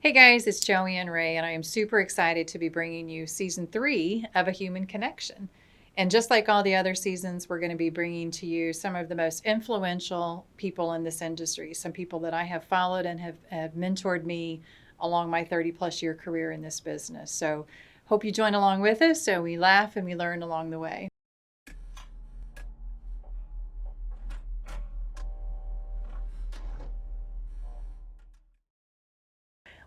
Hey guys, it's Joanne Ray, and I am super excited to be bringing you season 3 of A Human Connection. And just like all the other seasons, we're going to be bringing to you some of the most influential people in this industry, some people that I have followed and have mentored me along my 30 plus year career in this business. So hope you join along with us so we laugh and we learn along the way.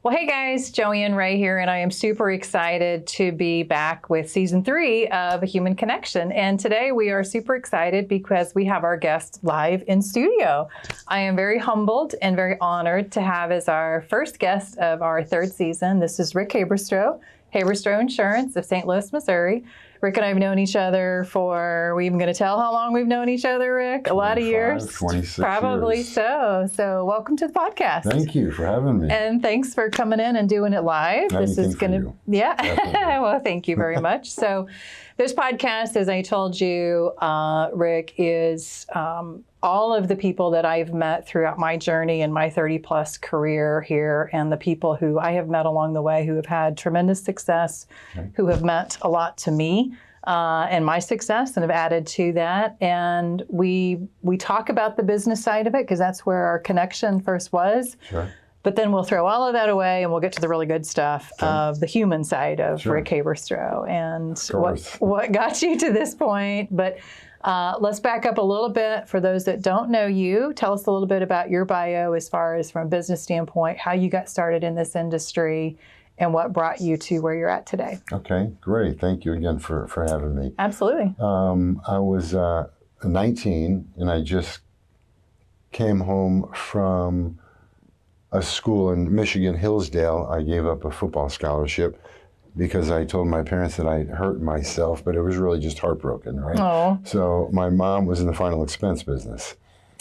Well, hey guys, Joanne Ray here, and I am super excited to be back with season 3 of A Human Connection. And today we are super excited because we have our guest live in studio. I am very humbled and very honored to have as our first guest of our 3rd season. This is Rick Haberstroh, Haberstroh Insurance of St. Louis, Missouri. Rick and I have known each other for, are we even going to tell how long we've known each other, Rick? A lot of years. 26 Probably years. So welcome to the podcast. Thank you for having me. And thanks for coming in and doing it live. This is going to, yeah. Well, thank you very much. So this podcast, as I told you, Rick, is all of the people that I've met throughout my journey and my 30 plus career here, and the people who I have met along the way who have had tremendous success, who have meant a lot to me and my success and have added to that. And we talk about the business side of it because that's where our connection first was. Sure. But then we'll throw all of that away and we'll get to the really good stuff of the human side of Rick Haberstroh and what got you to this point. But let's back up a little bit for those that don't know you. Tell us a little bit about your bio as far as from a business standpoint, how you got started in this industry, and what brought you to where you're at today. Okay, great. Thank you again for having me. Absolutely. I was 19 and I just came home from a school in Michigan, Hillsdale. I gave up a football scholarship because I told my parents that I'd hurt myself, but it was really just heartbroken, right? Oh. So my mom was in the final expense business.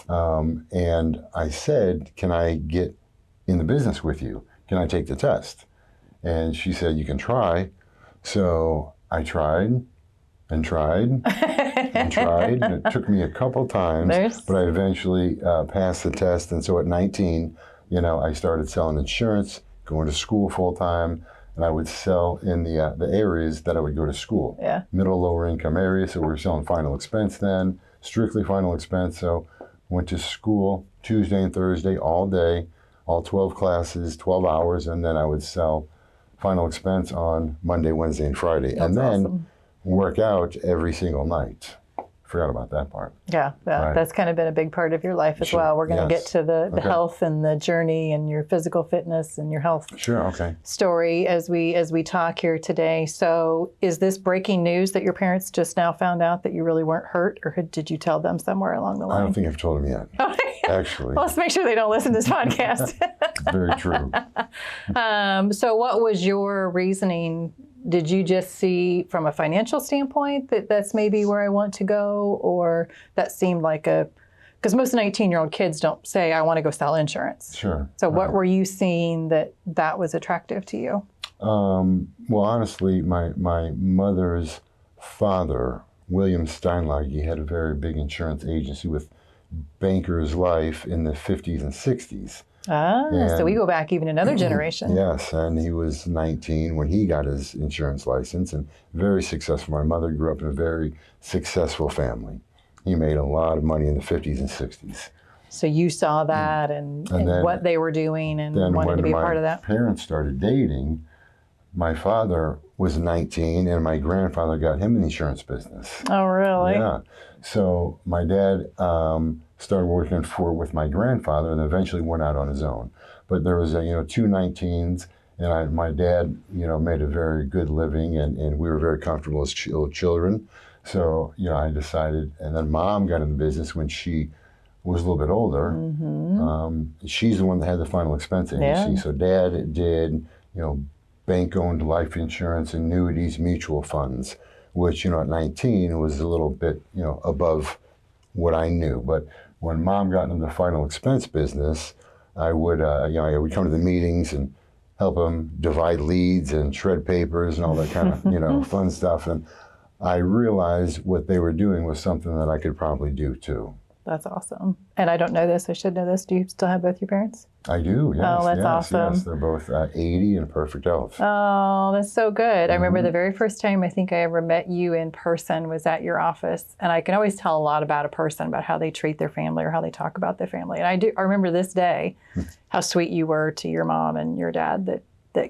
And I said, can I get in the business with you? Can I take the test? And she said, you can try. So I tried and tried and tried. And it took me a couple times, but I eventually passed the test. And so at 19, I started selling insurance, going to school full time, and I would sell in the areas that I would go to school. Yeah. Middle, lower income areas. So we were selling final expense then, strictly final expense. So went to school Tuesday and Thursday all day, all 12 classes, 12 hours, and then I would sell final expense on Monday, Wednesday, and Friday. That's and then awesome. Work out every single night. Forgot about that part. Yeah, Right. That's kind of been a big part of your life as well. We're going to get to the health and the journey and your physical fitness and your health story as we talk here today. So is this breaking news that your parents just now found out that you really weren't hurt, or did you tell them somewhere along the line? I don't think I've told them yet, actually. Well, let's make sure they don't listen to this podcast. Very true. So what was your reasoning? Did you just see from a financial standpoint that that's maybe where I want to go, or that seemed like because most 19-year-old kids don't say, I want to go sell insurance. Sure. So what were you seeing that was attractive to you? Well, honestly, my mother's father, William Steinlage, had a very big insurance agency with Bankers Life in the 50s and 60s. So we go back even another generation. Yes, and he was 19 when he got his insurance license, and very successful. My mother grew up in a very successful family. He made a lot of money in the 50s and 60s. So you saw that and then, what they were doing and wanted to be a part of that? When my parents started dating, my father was 19 and my grandfather got him in the insurance business. Oh, really? Yeah. So my dad started working with my grandfather and eventually went out on his own. But there was, 2 19s, and my dad, made a very good living, and we were very comfortable as children. So, I decided, and then Mom got in the business when she was a little bit older. Mm-hmm. She's the one that had the final expense agency. Yeah. So Dad did, bank-owned life insurance, annuities, mutual funds, which, at 19 was a little bit, above what I knew. But when Mom got into the final expense business, I would, I would come to the meetings and help them divide leads and shred papers and all that kind of, fun stuff. And I realized what they were doing was something that I could probably do too. That's awesome. And I don't know this, I should know this. Do you still have both your parents? I do, yes. Oh, that's yes, awesome. Yes, they're both 80 and perfect health. Oh, that's so good. I remember the very first time I think I ever met you in person was at your office. And I can always tell a lot about a person, about how they treat their family or how they talk about their family. And I remember this day how sweet you were to your mom and your dad that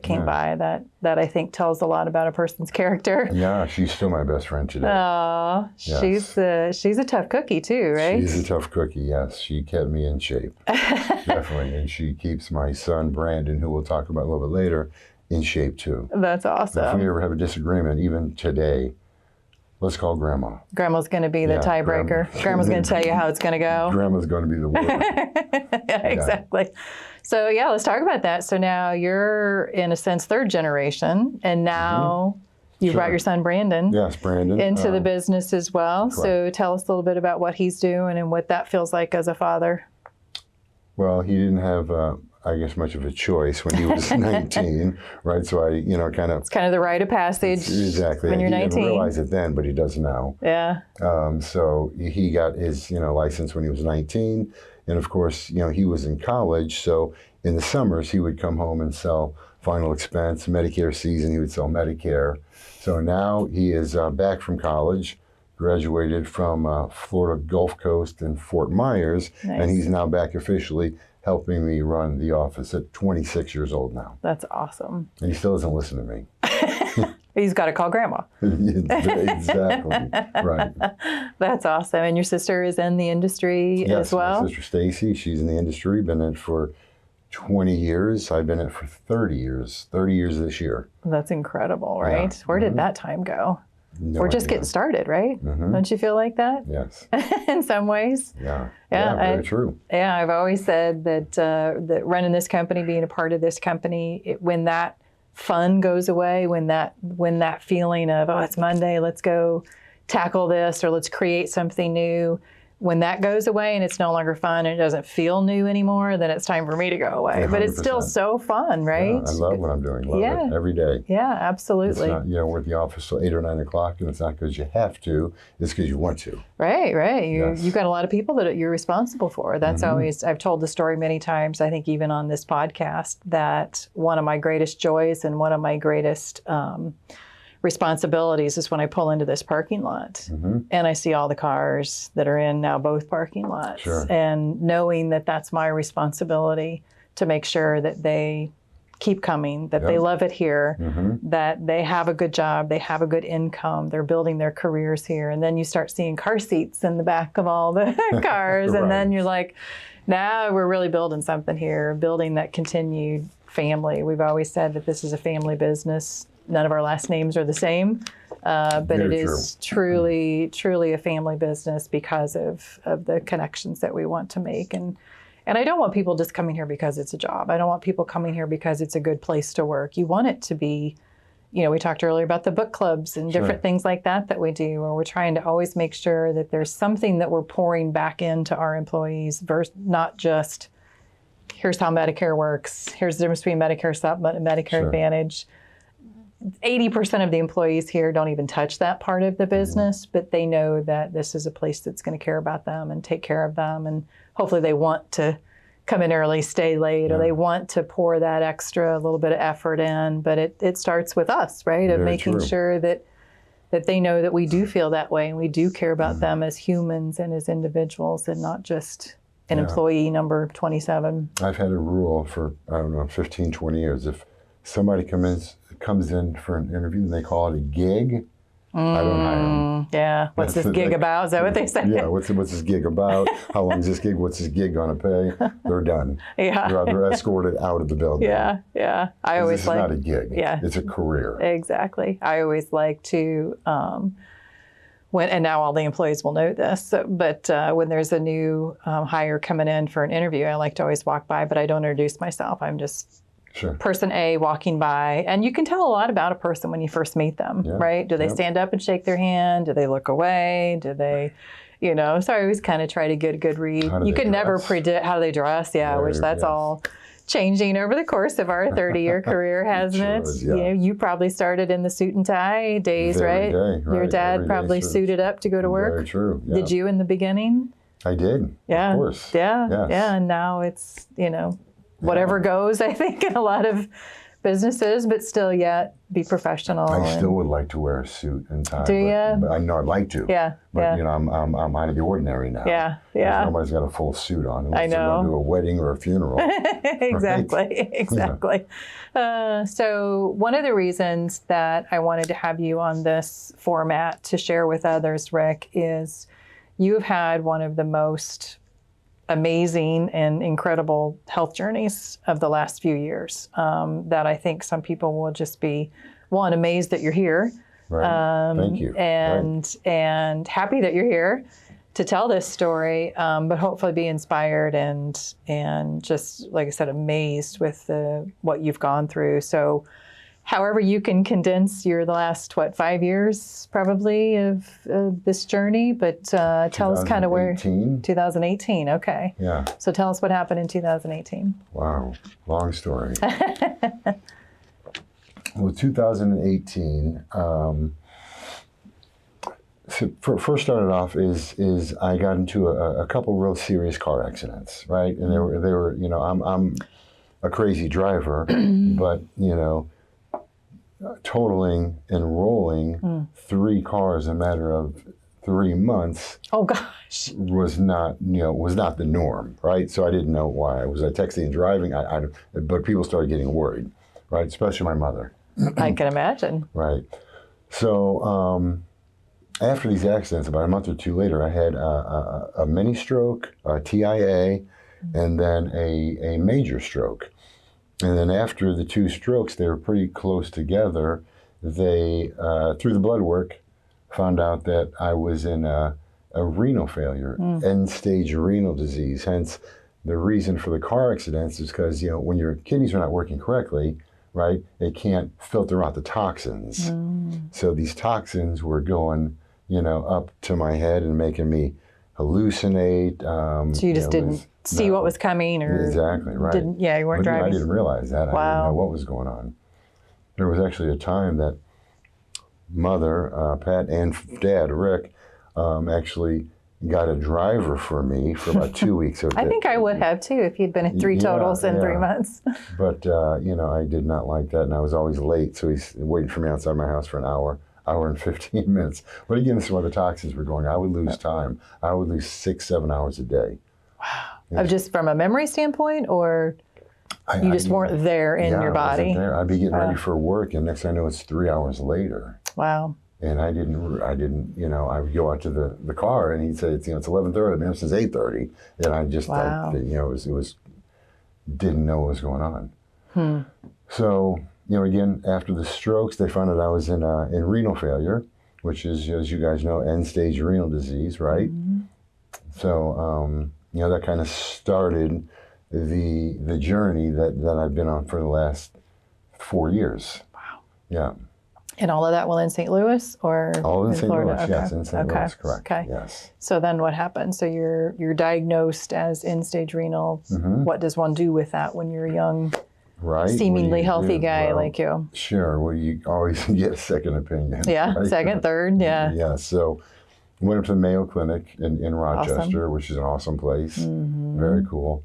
came by. That I think tells a lot about a person's character. Yeah, she's still my best friend today. Oh, yes. She's a tough cookie too, right? She's a tough cookie, yes. She kept me in shape, definitely. And she keeps my son, Brandon, who we'll talk about a little bit later, in shape too. That's awesome. If we ever have a disagreement, even today, let's call Grandma. Grandma's going to be the tiebreaker. Grandma's going to tell you how it's going to go. Grandma's going to be the winner. Exactly. So yeah, let's talk about that. So now you're, in a sense, third generation, and now you brought your son Brandon. Yes, Brandon. Into the business as well. Correct. So tell us a little bit about what he's doing and what that feels like as a father. Well, he didn't have, I guess, much of a choice when he was 19, right? So I, kind of... It's kind of the rite of passage. Exactly. When you're 19. He didn't realize it then, but he does now. Yeah. So he got his, license when he was 19. And of course, he was in college. So in the summers, he would come home and sell final expense. Medicare season, he would sell Medicare. So now he is back from college, graduated from Florida Gulf Coast and Fort Myers. Nice. And he's now back officially helping me run the office at 26 years old now. That's awesome. And he still doesn't listen to me. He's got to call Grandma. Exactly. Right. That's awesome. And your sister is in the industry as well? Yes, my sister Stacy, she's in the industry, been in it for 20 years. I've been in it for 30 years. 30 years this year. That's incredible, right? Yeah. Where did that time go? No We're just idea. getting started, right? Don't you feel like that? Yes. In some ways. Yeah. Very true. Yeah, I've always said that that running this company, being a part of this company, when that fun goes away, when that feeling of, oh, it's Monday, let's go tackle this or let's create something new, when that goes away and it's no longer fun and it doesn't feel new anymore, then it's time for me to go away. 100%. But it's still so fun, right? Yeah, I love what I'm doing. Love it every day. Yeah, absolutely. It's not, we're at the office till 8 or 9 o'clock, and it's not because you have to, it's because you want to. Right. You've got a lot of people that you're responsible for. That's always, I've told the story many times, I think even on this podcast, that one of my greatest joys and one of my greatest responsibilities is when I pull into this parking lot and I see all the cars that are in now both parking lots. Sure. And knowing that that's my responsibility to make sure that they keep coming, that they love it here, that they have a good job, they have a good income, they're building their careers here. And then you start seeing car seats in the back of all the cars. And then you're like, now we're really building something here, building that continued family. We've always said that this is a family business. None of our last names are the same, but it is truly a family business because of the connections that we want to make. And I don't want people just coming here because it's a job. I don't want people coming here because it's a good place to work. You want it to be, we talked earlier about the book clubs and different things like that we do, where we're trying to always make sure that there's something that we're pouring back into our employees, versus not just, here's how Medicare works, here's the difference between Medicare Supplement and Medicare Advantage. 80% of the employees here don't even touch that part of the business, but they know that this is a place that's going to care about them and take care of them. And hopefully they want to come in early, stay late, or they want to pour that extra little bit of effort in. But it starts with us, right? Of making sure that they know that we do feel that way and we do care about them as humans and as individuals and not just an employee number 27. I've had a rule for, 15, 20 years. If somebody comes in for an interview and they call it a gig, I don't hire them. Yeah. What's this gig about? Is that what they say? Yeah. What's this gig about? How long is this gig? What's this gig going to pay? They're done. Yeah. They're escorted out of the building. Yeah. I always It's not a gig. Yeah. It's a career. Exactly. I always like to, and now all the employees will know this, but when there's a new hire coming in for an interview, I like to always walk by, but I don't introduce myself. I'm just person A walking by, and you can tell a lot about a person when you first meet them, right? Do they stand up and shake their hand? Do they look away? Do they, so I always kind of try to get a good read. You can never predict how they dress, which that's all changing over the course of our 30-year career, hasn't it? You probably started in the suit and tie days, right? Your dad probably suited up to go to work. Very true. Yeah. Did you in the beginning? I did. Yeah. Of course. Yeah. Yes. Yeah. And now it's, whatever goes, I think, in a lot of businesses, but still yet be professional. I still would like to wear a suit and tie. Do you? But I know I'd like to. Yeah. But yeah. you know, I'm out of the ordinary now. Yeah. 'Cause nobody's got a full suit on unless I they're know. going to do a wedding or a funeral. Exactly. Exactly. So one of the reasons that I wanted to have you on this format to share with others, Rick, is you've had one of the most amazing and incredible health journeys of the last few years that I think some people will just be, one, amazed that you're here. Right. Thank you. And happy that you're here to tell this story, but hopefully be inspired and just, like I said, amazed with what you've gone through. So however you can condense the last, 5 years probably of this journey, but tell us kind of where. 2018, okay. Yeah. So tell us what happened in 2018. Wow, long story. Well, 2018, first started off is I got into a couple real serious car accidents, right? And they were you know, I'm a crazy driver, but you know, totaling and rolling 3 cars in a matter of 3 months. Oh gosh. Was not the norm, right? So I didn't know why. Was I texting and driving? But people started getting worried, right? Especially my mother. I can imagine. Right. So after these accidents, about a month or 2 later, I had a mini stroke, a TIA, and then a major stroke. And then after the 2 strokes, they were pretty close together. They, through the blood work, found out that I was in a renal failure, end-stage renal disease. Hence, the reason for the car accidents is because, you know, when your kidneys are not working correctly, right, it can't filter out the toxins. So these toxins were going, you know, up to my head and making me hallucinate. So you just didn't see what was coming, or exactly right. You weren't driving. I didn't realize that. Wow. I didn't know what was going on. There was actually a time that Mother, Pat, and Dad, Rick, actually got a driver for me for about 2 weeks. I think I would have too if you'd been at 3 totals in 3 months. But, you know, I did not like that, and I was always late, so he's waiting for me outside my house for an hour and 15 minutes. But again, this is where the toxins were going. I would lose time. I would lose 6-7 hours a day. Wow. Yeah. Just from a memory standpoint, or you just weren't there in your body? I wasn't there. I'd be getting ready for work, and next thing I know, it's 3 hours later. Wow. And I didn't, you know, I would go out to the car, and he'd say, it's 11:30. I've been up since 8:30, and I just, you know, it was didn't know what was going on. So, you know, again, after the strokes, they found out I was in renal failure, which is, as you guys know, end-stage renal disease, right? So, you know, that kind of started the journey that I've been on for the last 4 years. Wow. Yeah. And all of that while in St. Louis, or all in St. Florida? Louis, Okay. yes, in St. Louis, correct. Okay. Yes. So then what happened? So you're diagnosed as end-stage renal. What does one do with that when you're a young, seemingly healthy guy like you? Sure. Well, you always get a second opinion. Yeah, right? Second, third, yeah. Yeah, so went up to the Mayo Clinic in Rochester, which is an awesome place. Very cool.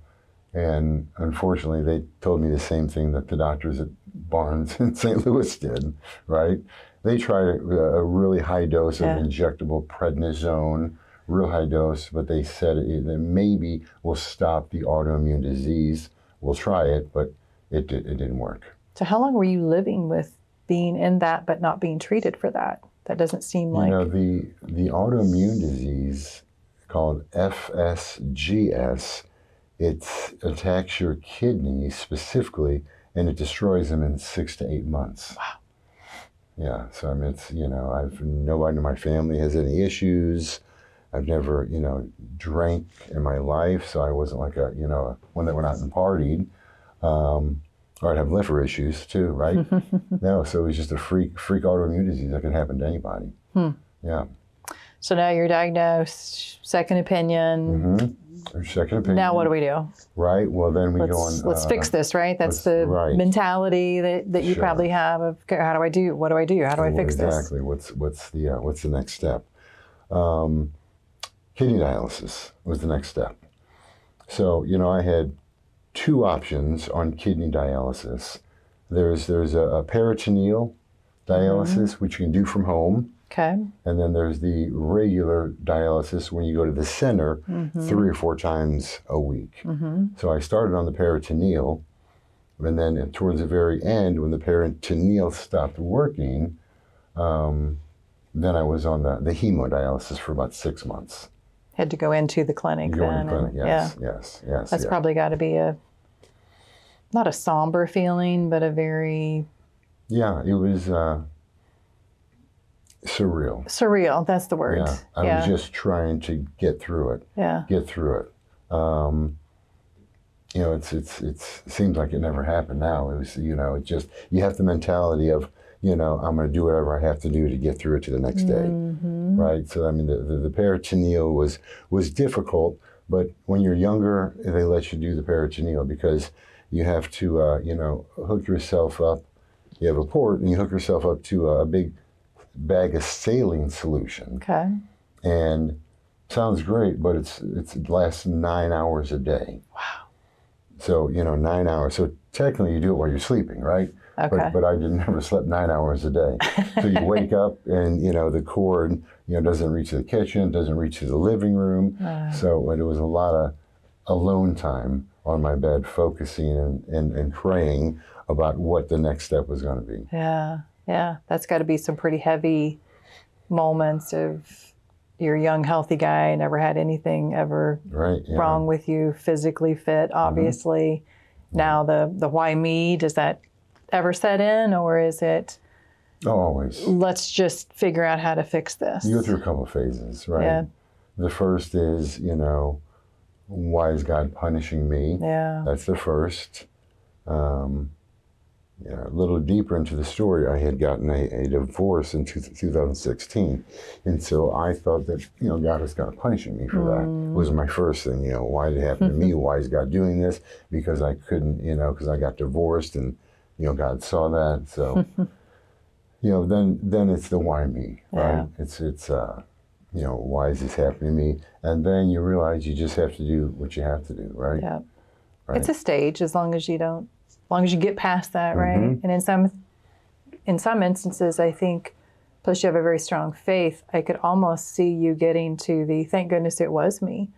And unfortunately, they told me the same thing that the doctors at Barnes in St. Louis did, right? They tried a really high dose of injectable prednisone, real high dose, but they said that maybe will stop the autoimmune disease. We'll try it, but it didn't work. So how long were you living with being in that but not being treated for that? That doesn't seem like... You know, the autoimmune disease called FSGS, it attacks your kidneys specifically, and it destroys them in 6 to 8 months. Wow. Yeah, so I mean, it's, you know, nobody in my family has any issues. I've never, you know, drank in my life, so I wasn't like one that went out and partied. Or I'd have liver issues too, right? No, so it was just a freak autoimmune disease that could happen to anybody. Yeah. So now you're diagnosed, second opinion. Second opinion. Now what do we do? Right, well then we go on. Let's fix this, right? That's the mentality that you probably have of, how do I do? What do I do? How do I fix this? Exactly, what's the next step? Kidney dialysis was the next step. So, you know, I had two options on kidney dialysis. There's a peritoneal dialysis, which you can do from home. Okay. And then there's the regular dialysis when you go to the center 3 or 4 times a week. So I started on the peritoneal, and then towards the very end, when the peritoneal stopped working, then I was on the hemodialysis for about 6 months. Had to go into the clinic You go then. in the clinic, yes, Yeah. yes. That's probably got to be not a somber feeling, but a very... Yeah, it was surreal. Surreal, that's the word. Yeah, I was just trying to get through it. Yeah. Get through it. You know, it seems like it never happened now. It was, you know, it just, you have the mentality of, you know, I'm going to do whatever I have to do to get through it to the next day, right? So, I mean, the peritoneal was difficult, but when you're younger, they let you do the peritoneal because you have to, you know, hook yourself up. You have a port, and you hook yourself up to a big bag of saline solution. Okay. And sounds great, but it lasts 9 hours a day. Wow. So, you know, 9 hours. So technically you do it while you're sleeping, right? Okay. But I never slept 9 hours a day. So you wake up and, you know, the cord, you know, doesn't reach to the kitchen, doesn't reach to the living room. So it was a lot of alone time on my bed, focusing and praying about what the next step was going to be. Yeah. Yeah. That's got to be some pretty heavy moments of you're a young, healthy guy, never had anything ever wrong with you, physically fit, obviously. Now the why me, does that ever set in, or is it, always, let's just figure out how to fix this? You go through a couple of phases, right? Yeah. The first is, you know, why is God punishing me? Yeah. That's the first. A little deeper into the story, I had gotten a divorce in 2016. And so I thought that, you know, God was kind of punishing me for that. It was my first thing, you know, why did it happen to me? Why is God doing this? Because I couldn't, you know, because I got divorced and, you know, God saw that. So, you know, then it's the why me, right? Yeah. It's you know, why is this happening to me? And then you realize you just have to do what you have to do, right? Yeah. Right. It's a stage as long as you get past that, right? And in some instances, I think, plus you have a very strong faith, I could almost see you getting to the thank goodness it was me,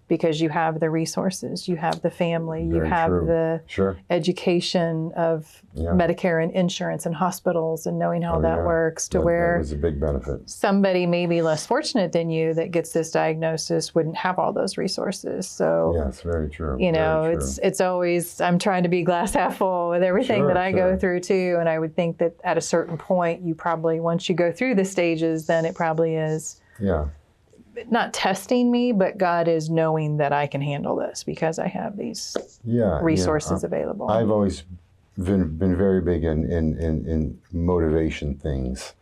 because you have the resources, you have the family, you have the education of Medicare and insurance and hospitals and knowing how that works, to where that was a big benefit. Somebody maybe less fortunate than you that gets this diagnosis wouldn't have all those resources. So yes, very true. You know, it's always, I'm trying to be glass half full with everything that I go through too. And I would think that at a certain point, you probably, once you go through the stages, then it probably is. Yeah. Not testing me, but God is knowing that I can handle this because I have these resources available. I've always been very big in motivation things.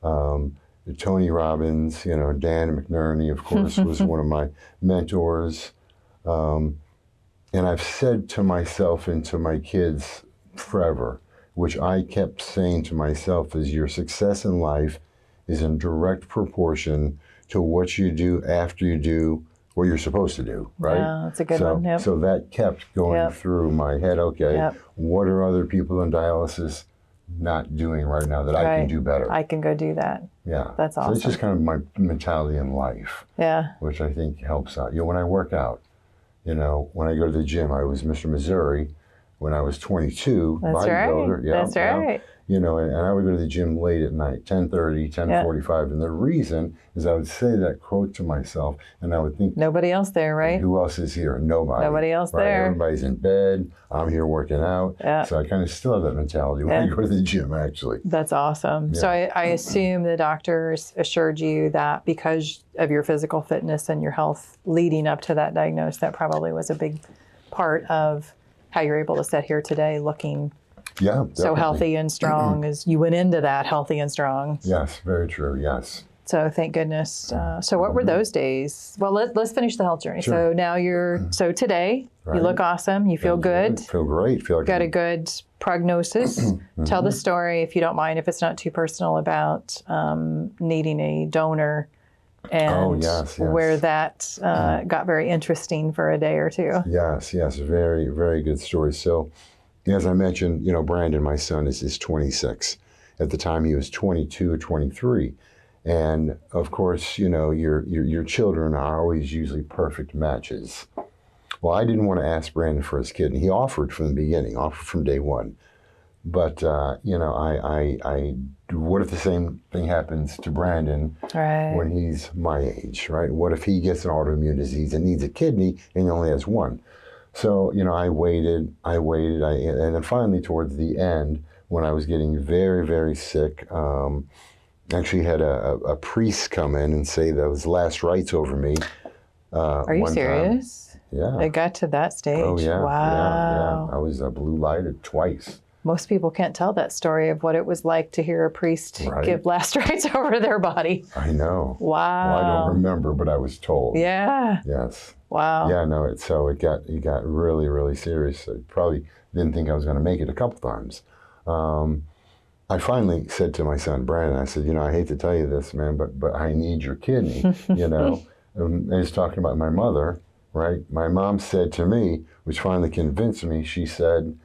Tony Robbins, you know, Dan McNerney, of course, was one of my mentors. And I've said to myself and to my kids forever, which I kept saying to myself, is your success in life is in direct proportion to what you do after you do what you're supposed to do, right? Yeah, that's a good one. Yep. So that kept going through my head, okay, what are other people in dialysis not doing right now that I can do better? I can go do that. Yeah. That's awesome. So it's just kind of my mentality in life, which I think helps out. You know, when I work out, you know, when I go to the gym, I was Mr. Missouri when I was 22, bodybuilder. Yeah, that's right. You know, and I would go to the gym late at night, 10:30, 10:45. And the reason is I would say that quote to myself, and I would think, nobody else there, right? Who else is here? Nobody. Nobody else there. Everybody's in bed. I'm here working out. Yeah. So I kind of still have that mentality when I go to the gym, actually. That's awesome. Yeah. So I assume the doctors assured you that because of your physical fitness and your health leading up to that diagnosis, that probably was a big part of how you're able to sit here today looking so healthy and strong as you went into that healthy and strong. Yes, very true, yes. So thank goodness. So what were those days? Well, let's finish the health journey. Sure. So now so today, you look awesome, you feel good. Feel great. Feel like got a good prognosis. Tell the story, if you don't mind, if it's not too personal, about needing a donor and yes. where that got very interesting for a day or two. Yes, very, very good story. So, as I mentioned, Brandon, my son, is 26. At the time, he was 22 or 23. And of course, your children are always usually perfect matches. Well, I didn't want to ask Brandon for his kidney. He offered from the beginning, offered from day one. But, what if the same thing happens to Brandon when he's my age, right? What if he gets an autoimmune disease and needs a kidney and he only has one? So, I waited, and then finally towards the end, when I was getting very, very sick, actually had a priest come in and say that was last rites over me. Are you serious? Time. Yeah. It got to that stage. Oh, yeah. Wow. Yeah. I was blue lighted twice. Most people can't tell that story of what it was like to hear a priest give last rites over their body. I know. Wow. Well, I don't remember, but I was told. Yeah. Yes. Wow. Yeah, no, it got really, really serious. I probably didn't think I was going to make it a couple times. I finally said to my son, Brandon, I said, I hate to tell you this, man, but I need your kidney, And he's talking about my mother, right? My mom said to me, which finally convinced me, she said,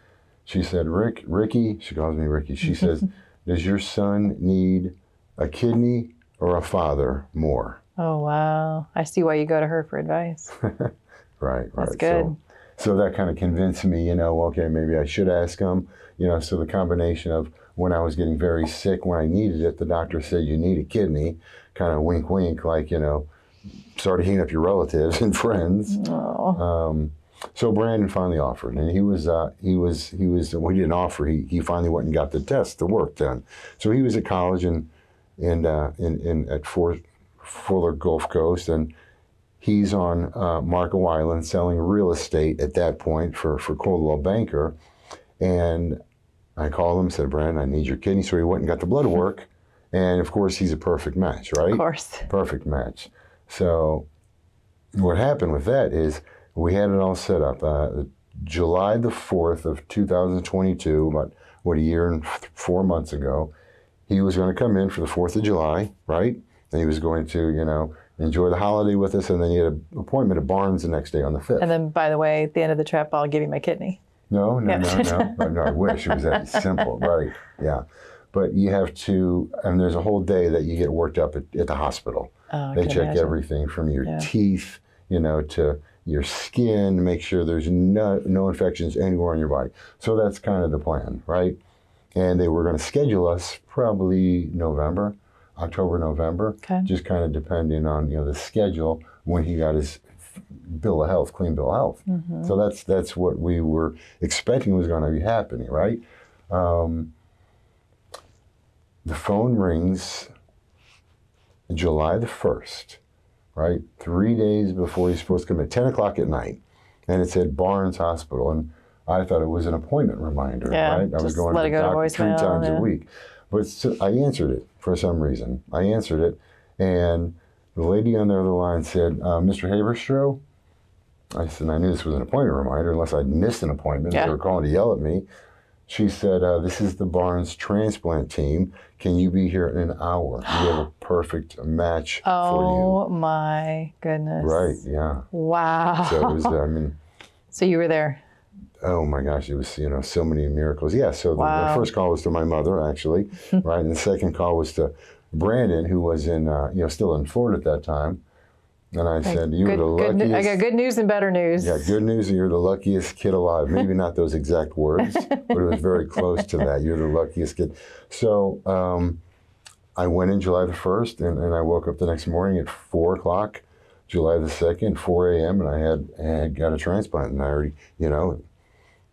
Ricky, she calls me Ricky, she says, does your son need a kidney or a father more? Oh, wow. I see why you go to her for advice. Right. That's good. So that kind of convinced me, okay, maybe I should ask him, so the combination of when I was getting very sick, when I needed it, the doctor said, you need a kidney, kind of wink, wink, like, started heating up your relatives and friends. Oh. So Brandon finally offered, and he didn't offer, he finally went and got the work done. So he was at college at Fuller Gulf Coast, and he's on Marco Island selling real estate at that point for Coldwell Banker. And I called him and said, Brandon, I need your kidney. So he went and got the blood work. And of course, he's a perfect match, right? Of course. Perfect match. So what happened with that is we had it all set up. July the 4th of 2022, about a year and 4 months ago, he was going to come in for the 4th of July, right? And he was going to, enjoy the holiday with us. And then he had an appointment at Barnes the next day on the 5th. And then, by the way, at the end of the trip, I'll give you my kidney. No, I wish it was that simple, right? Yeah. But you have to, and there's a whole day that you get worked up at the hospital. Oh, they check everything from your teeth, to your skin, make sure there's no infections anywhere on your body. So that's kind of the plan, right? And they were going to schedule us probably October, November, just kind of depending on, the schedule when he got his clean bill of health. Mm-hmm. So that's what we were expecting was going to be happening, right? The phone rings July the 1st, right? 3 days before he's supposed to come at 10 o'clock at night. And it said Barnes Hospital. And I thought it was an appointment reminder, right? I was going to the doctor 3 times a week. But I answered it for some reason. I answered it, and the lady on the other line said, Mr. Haberstroh? I said, I knew this was an appointment reminder, unless I'd missed an appointment. They were calling to yell at me. She said, this is the Barnes transplant team. Can you be here in an hour? We have a perfect match for you. Oh, my goodness. Right, yeah. Wow. So it was, So you were there. Oh my gosh, it was, so many miracles. Yeah, so the first call was to my mother, actually, right? And the second call was to Brandon, who was in, still in Florida at that time. And I said, you were the luckiest. I got good news and better news. Yeah, good news, and you're the luckiest kid alive. Maybe not those exact words, but it was very close to that. You're the luckiest kid. So I went in July the 1st, and I woke up the next morning at 4 o'clock, July the 2nd, 4 a.m., and I had got a transplant. And I already,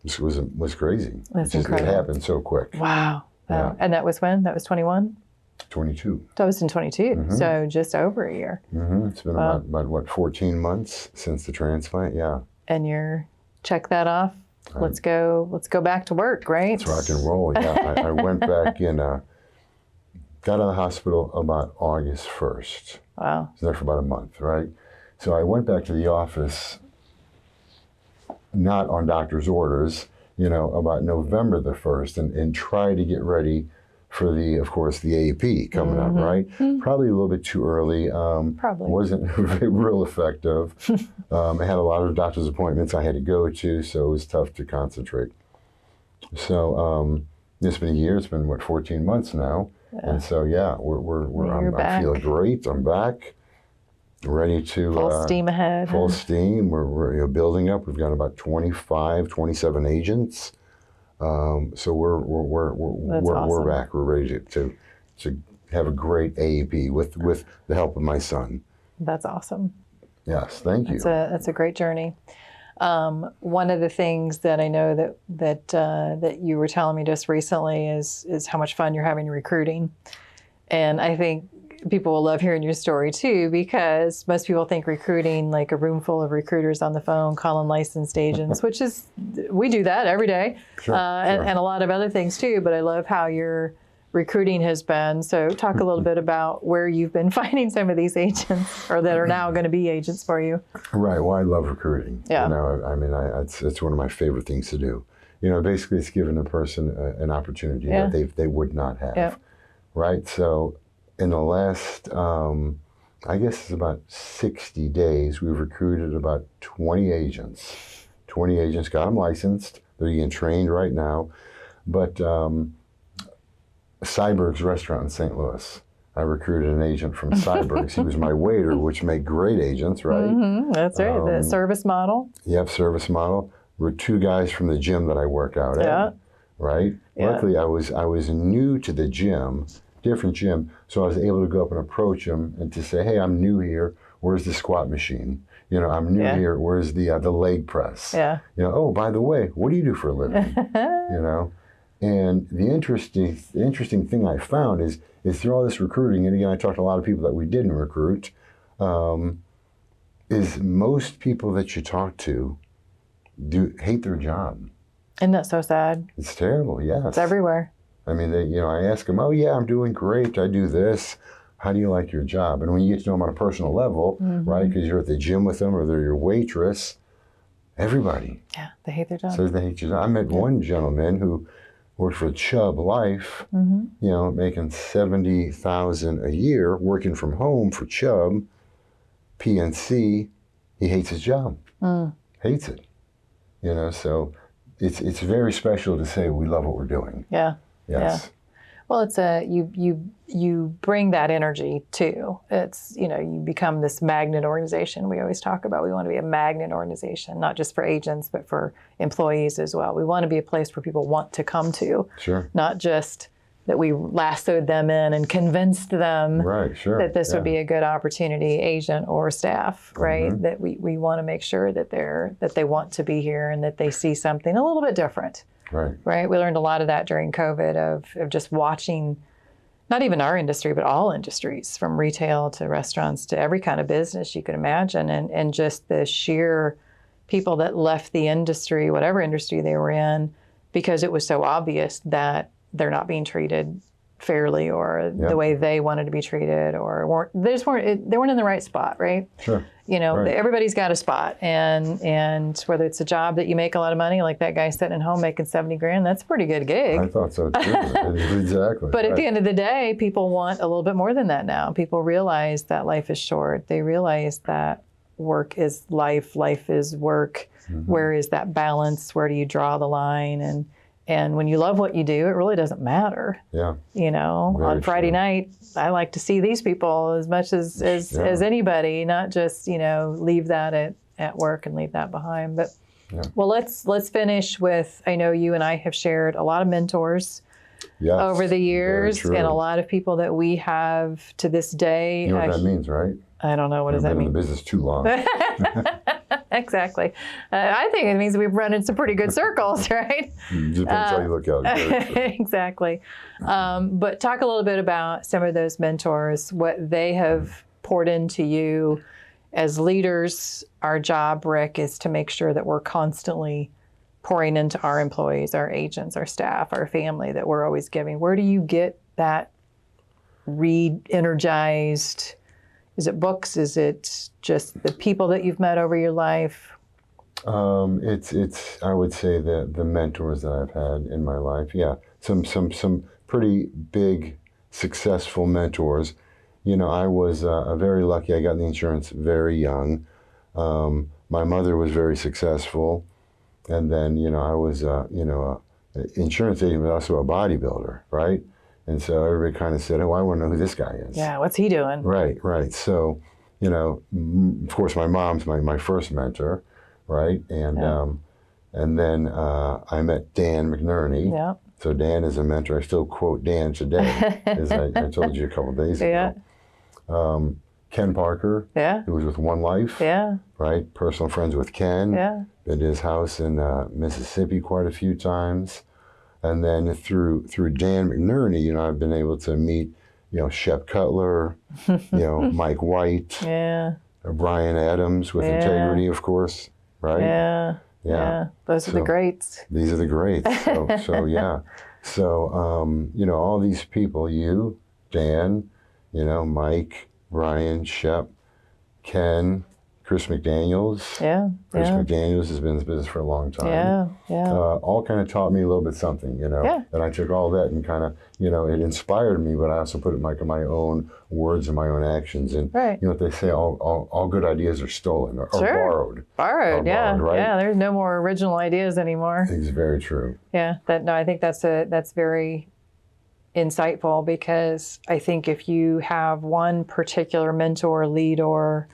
this was crazy. That's incredible. It happened so quick. Wow. Yeah. And that was when? That was 21? 22. That was in 22, so just over a year. Mm-hmm. It's been about 14 months since the transplant, yeah. And you're, check that off. Let's go back to work, right? Let's rock and roll, yeah. I went back in, got out of the hospital about August 1st. Wow. I was there for about a month, right? So I went back to the office, not on doctor's orders, about November the 1st, and tried to get ready for of course, the AEP coming up, right? Probably a little bit too early. Probably. Wasn't real effective. I had a lot of doctor's appointments I had to go to, so it was tough to concentrate. So it's been a year. It's been, 14 months now. Yeah. And so, yeah, I feel great. I'm back, ready to... Full steam ahead. Full steam. We're building up. We've got about 25, 27 agents. So we're back. We're ready to have a great AEP with the help of my son. That's awesome. Yes, thank you. That's a great journey. One of the things that I know that you were telling me just recently is how much fun you're having recruiting, and I think people will love hearing your story too, because most people think recruiting, like a room full of recruiters on the phone calling licensed agents, which is, we do that every day, sure. And a lot of other things too. But I love how your recruiting has been. So talk a little bit about where you've been finding some of these agents, or that are now going to be agents for you. Right. Well, I love recruiting. Yeah. I mean, it's one of my favorite things to do. Basically, it's giving a person an opportunity that they would not have. Yeah. Right. So in the last, I guess it's about 60 days, we've recruited about 20 agents. 20 agents, got them licensed. They're getting trained right now. But Cyberg's restaurant in St. Louis, I recruited an agent from Cyberg's. He was my waiter, which make great agents, right? Mm-hmm, that's right, the service model. Yep, service model. We're 2 guys from the gym that I work out at, right? Yeah. Luckily, I was new to the gym, different gym, so I was able to go up and approach him and to say, hey, I'm new here. Where's the squat machine? I'm new here. Where's the leg press? Yeah. Oh, by the way, what do you do for a living? And the interesting thing I found is through all this recruiting, and again, I talked to a lot of people that we didn't recruit, is most people that you talk to hate their job. Isn't that so sad? It's terrible, yes. It's everywhere. I mean, I ask them, oh yeah, I'm doing great, I do this. How do you like your job? And when you get to know them on a personal level, right, because you're at the gym with them or they're your waitress, everybody. Yeah, they hate their job. Says they hate your job. I met one gentleman who worked for Chubb Life, making $70,000 a year, working from home for Chubb, PNC. He hates his job, hates it. So it's very special to say we love what we're doing. Yeah. Yes. Yeah. Well, it's you bring that energy too. It's, you become this magnet organization. We always talk about we want to be a magnet organization, not just for agents, but for employees as well. We want to be a place where people want to come to. Sure. Not just that we lassoed them in and convinced them that this would be a good opportunity, agent or staff, right? That we want to make sure that they want to be here and that they see something a little bit different. Right. We learned a lot of that during COVID of just watching, not even our industry, but all industries, from retail to restaurants to every kind of business you could imagine, and just the sheer people that left the industry, whatever industry they were in, because it was so obvious that they're not being treated fairly or the way they wanted to be treated, or they weren't in the right spot, right? Sure. Everybody's got a spot, and whether it's a job that you make a lot of money, like that guy sitting at home making $70,000, that's a pretty good gig. I thought so too. Exactly. But at the end of the day, people want a little bit more than that now. People realize that life is short. They realize that work is life, life is work. Where is that balance? Where do you draw the line? And when you love what you do, it really doesn't matter. Yeah. On Friday night, I like to see these people as much as anybody, not just, leave that at work and leave that behind. But well, let's finish with, I know you and I have shared a lot of mentors over the years, and a lot of people that we have to this day. You know what that means, right? I don't know. What does that mean? I've been in the business too long. Exactly. I think it means we've run in some pretty good circles, right? Depends how you look at it. Exactly. But talk a little bit about some of those mentors, what they have poured into you. As leaders, our job, Rick, is to make sure that we're constantly pouring into our employees, our agents, our staff, our family, that we're always giving. Where do you get that re-energized? Is it books? Is it just the people that you've met over your life? It's I would say the mentors that I've had in my life. Yeah, some pretty big, successful mentors. You know, I was very lucky. I got in the insurance very young. My mother was very successful. And then, you know, I was, an insurance agent, but also a bodybuilder, right? And so everybody kind of said, oh, I want to know who this guy is. Yeah, what's he doing? Right, right. So, you know, of course, my mom's my first mentor, right? And then I met Dan McNerney. Yeah. So Dan is a mentor. I still quote Dan today, as I told you a couple of days ago. Ken Parker, who was with One Life, right? Personal friends with Ken. Been to his house in Mississippi quite a few times. And then through Dan McNerney, you know, I've been able to meet, you know, Shep Cutler, you know, Mike White, Brian Adams with Integrity, of course, right? Yeah. Those are the greats. These are the greats. So yeah. So, you know, all these people, you, Dan, you know, Mike, Brian, Shep, Ken, Chris McDaniels. Chris McDaniels has been in this business for a long time. All kind of taught me a little bit something, you know. And I took all that and kind of, you know, it inspired me, but I also put it in my own words and my own actions. And you know what they say, all good ideas are stolen or borrowed. Borrowed, right? Yeah, there's no more original ideas anymore. It's very true. Yeah, I think that's very insightful, because I think if you have one particular mentor, lead, or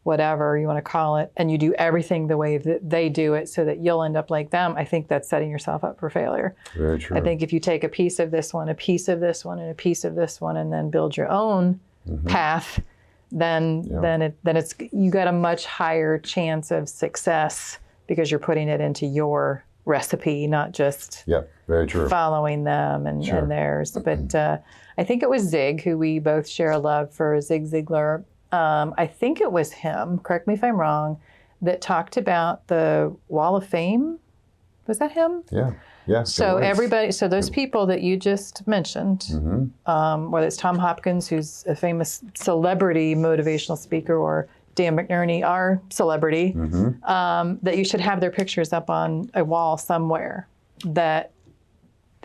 whatever you want to call it, and you do everything the way that they do it so that you'll end up like them, I think that's setting yourself up for failure. Very true. I think if you take a piece of this one, a piece of this one, and a piece of this one, and then build your own path, then it's you got a much higher chance of success, because you're putting it into your recipe, not just very true. following them and theirs. But I think it was Zig, who we both share a love for, Zig Ziglar. I think it was him, correct me if I'm wrong, that talked about the Wall of Fame. Was that him? Yeah. So everybody, so those people that you just mentioned, whether it's Tom Hopkins, who's a famous celebrity motivational speaker, or Dan McNerney, our celebrity, that you should have their pictures up on a wall somewhere, that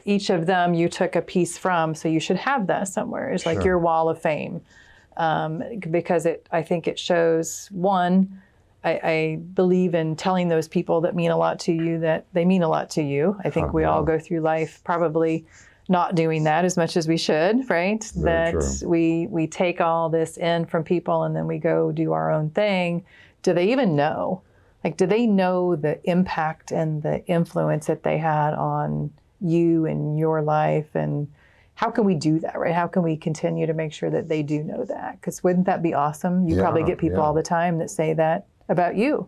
each of them you took a piece from, so you should have that somewhere. It's like your Wall of Fame. Because I think it shows, one, I believe in telling those people that mean a lot to you that they mean a lot to you. I think we all go through life probably not doing that as much as we should, right? Very that true. we take all this in from people and then we go do our own thing. Do they even know? Like, do they know the impact and the influence that they had on you and your life? And how can we do that, right? How can we continue to make sure that they do know that? Because wouldn't that be awesome? You probably get people all the time that say that about you,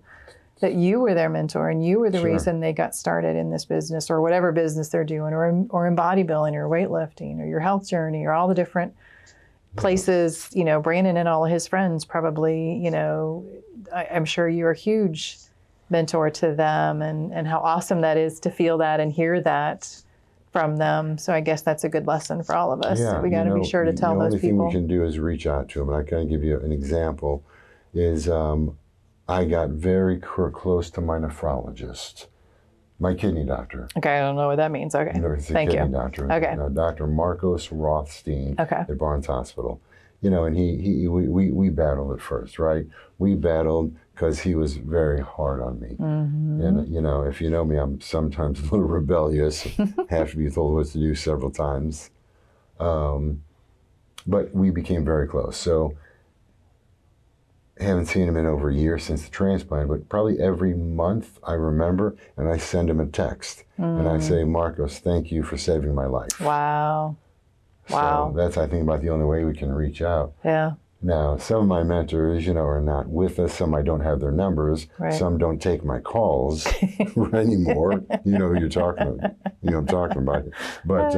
that you were their mentor and you were the reason they got started in this business, or whatever business they're doing, or in bodybuilding or weightlifting or your health journey, or all the different places. You know, Brandon and all of his friends probably, you know, I'm sure you're a huge mentor to them, and how awesome that is to feel that and hear that from them. So I guess that's a good lesson for all of us. We got to be sure to tell those people. The only thing we can do is reach out to them. And I can give you an example. Is I got very close to my nephrologist, my kidney doctor. Okay, I don't know what that means. Okay, Thank you. Doctor. Okay, Dr. Marcos Rothstein at Barnes Hospital. You know, and we battled at first, right? We battled because he was very hard on me. And, you know, if you know me, I'm sometimes a little rebellious, have to be told what to do several times. But we became very close. So I haven't seen him in over a year since the transplant, but probably every month I remember, and I send him a text. And I say, Marcos, thank you for saving my life. Wow. So that's, I think, about the only way we can reach out. Now, some of my mentors, you know, are not with us. Some I don't have their numbers. Some don't take my calls anymore. You know who you're talking about. You know what I'm talking about. But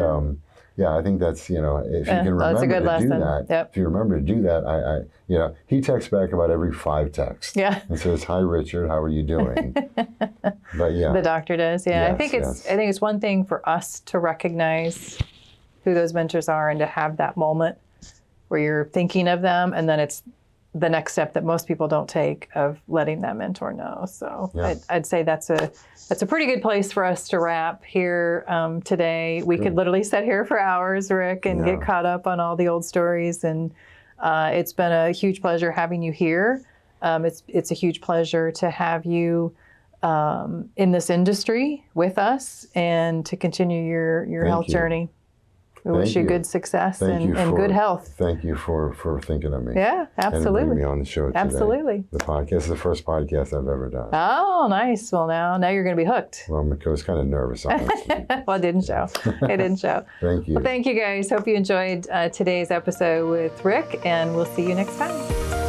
yeah, I think that's, you know, if you can remember to do that. If you remember to do that, you know, he texts back about every 5 texts. And says, "Hi, Richard, how are you doing?" But yeah, the doctor does. I think it's one thing for us to recognize who those mentors are and to have that moment where you're thinking of them, and then it's the next step that most people don't take of letting that mentor know. So Yeah. I'd say that's a pretty good place for us to wrap here today. We could literally sit here for hours, Rick, and get caught up on all the old stories. And it's been a huge pleasure having you here. It's a huge pleasure to have you in this industry with us and to continue your health journey. We wish you good success and good health. Thank you for thinking of me. Yeah, absolutely. And bringing me on the show today. Absolutely. The podcast is the first podcast I've ever done. Oh, nice. Well, now you're going to be hooked. Well, I was kind of nervous. Honestly. Well, it didn't show. It didn't show. Thank you. Well, thank you, guys. Hope you enjoyed today's episode with Rick, and we'll see you next time.